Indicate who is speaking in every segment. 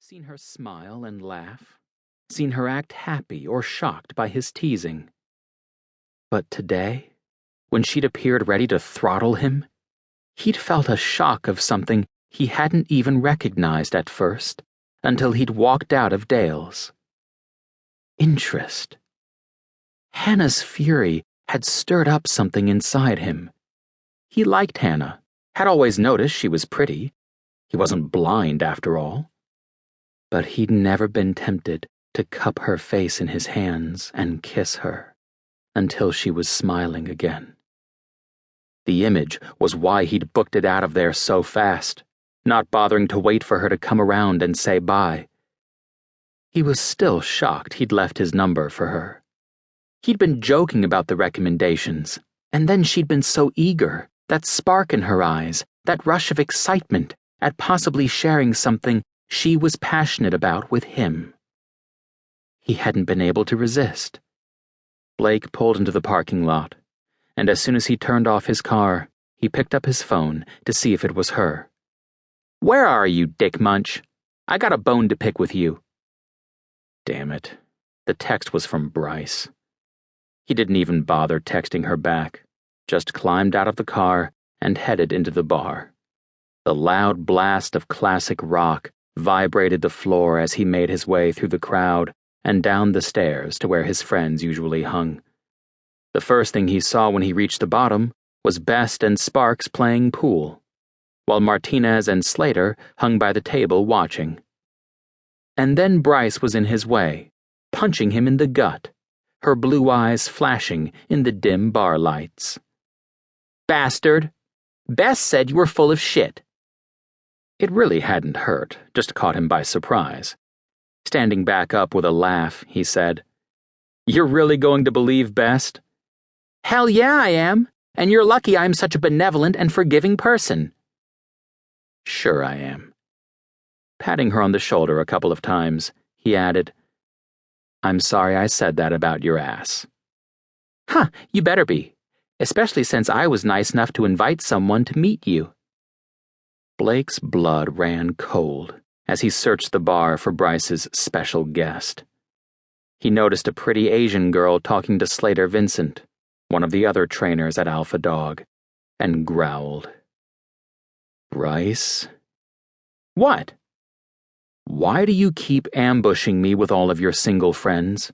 Speaker 1: seen her smile and laugh, seen her act happy or shocked by his teasing. But today, when she'd appeared ready to throttle him, he'd felt a shock of something he hadn't even recognized at first until he'd walked out of Dale's. Interest. Hannah's fury had stirred up something inside him. He liked Hannah, had always noticed she was pretty. He wasn't blind after all. But he'd never been tempted to cup her face in his hands and kiss her until she was smiling again. The image was why he'd booked it out of there so fast, not bothering to wait for her to come around and say bye. He was still shocked he'd left his number for her. He'd been joking about the recommendations, and then she'd been so eager, that spark in her eyes, that rush of excitement at possibly sharing something she was passionate about with him. He hadn't been able to resist. Blake pulled into the parking lot, and as soon as he turned off his car, he picked up his phone to see if it was her. "Where are you, Dick Munch? I got a bone to pick with you." Damn it. The text was from Bryce. He didn't even bother texting her back, just climbed out of the car and headed into the bar. The loud blast of classic rock vibrated the floor as he made his way through the crowd and down the stairs to where his friends usually hung. The first thing he saw when he reached the bottom was Best and Sparks playing pool, while Martinez and Slater hung by the table watching. And then Bryce was in his way, punching him in the gut, her blue eyes flashing in the dim bar lights. "Bastard! Bess said you were full of shit." It really hadn't hurt, just caught him by surprise. Standing back up with a laugh, he said, "You're really going to believe Best?" "Hell yeah, I am, and you're lucky I'm such a benevolent and forgiving person." "Sure I am." Patting her on the shoulder a couple of times, he added, "I'm sorry I said that about your ass." "Huh, you better be, especially since I was nice enough to invite someone to meet you." Blake's blood ran cold as he searched the bar for Bryce's special guest. He noticed a pretty Asian girl talking to Slater Vincent, one of the other trainers at Alpha Dog, and growled. "Bryce?" "What?" "Why do you keep ambushing me with all of your single friends?"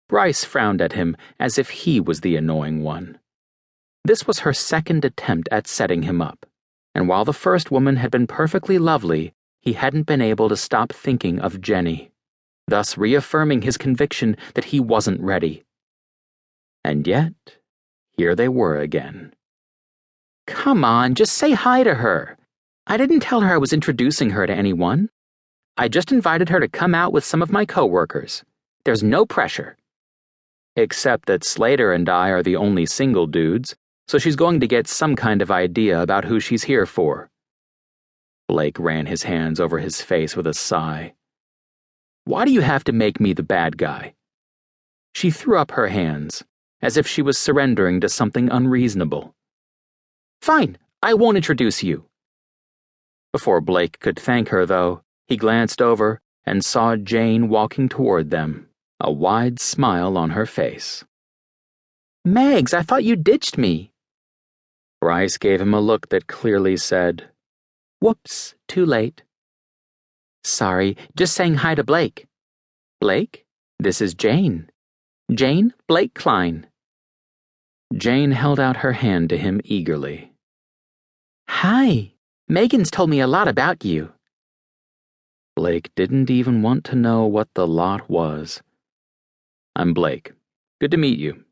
Speaker 1: Bryce frowned at him as if he was the annoying one. This was her second attempt at setting him up, and while the first woman had been perfectly lovely, he hadn't been able to stop thinking of Jenny, thus reaffirming his conviction that he wasn't ready. And yet, here they were again. "Come on, just say hi to her. I didn't tell her I was introducing her to anyone. I just invited her to come out with some of my coworkers. There's no pressure. Except that Slater and I are the only single dudes, so she's going to get some kind of idea about who she's here for." Blake ran his hands over his face with a sigh. "Why do you have to make me the bad guy?" She threw up her hands, as if she was surrendering to something unreasonable. "Fine, I won't introduce you." Before Blake could thank her, though, he glanced over and saw Jane walking toward them, a wide smile on her face. "Megs, I thought you ditched me." Bryce gave him a look that clearly said, "Whoops, too late." "Sorry, just saying hi to Blake." "Blake, this is Jane. Jane, Blake Kline." Jane held out her hand to him eagerly. "Hi, Megan's told me a lot about you." Blake didn't even want to know what the lot was. "I'm Blake. Good to meet you."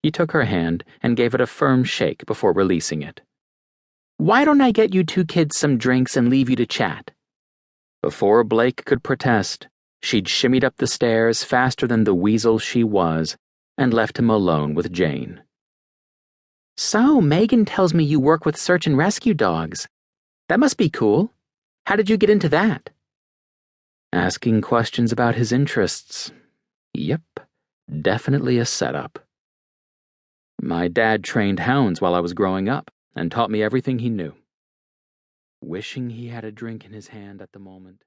Speaker 1: He took her hand and gave it a firm shake before releasing it. "Why don't I get you two kids some drinks and leave you to chat?" Before Blake could protest, she'd shimmied up the stairs faster than the weasel she was and left him alone with Jane. "So, Megan tells me you work with search and rescue dogs. That must be cool. How did you get into that?" Asking questions about his interests. Yep, definitely a setup. "My dad trained hounds while I was growing up and taught me everything he knew." Wishing he had a drink in his hand at the moment,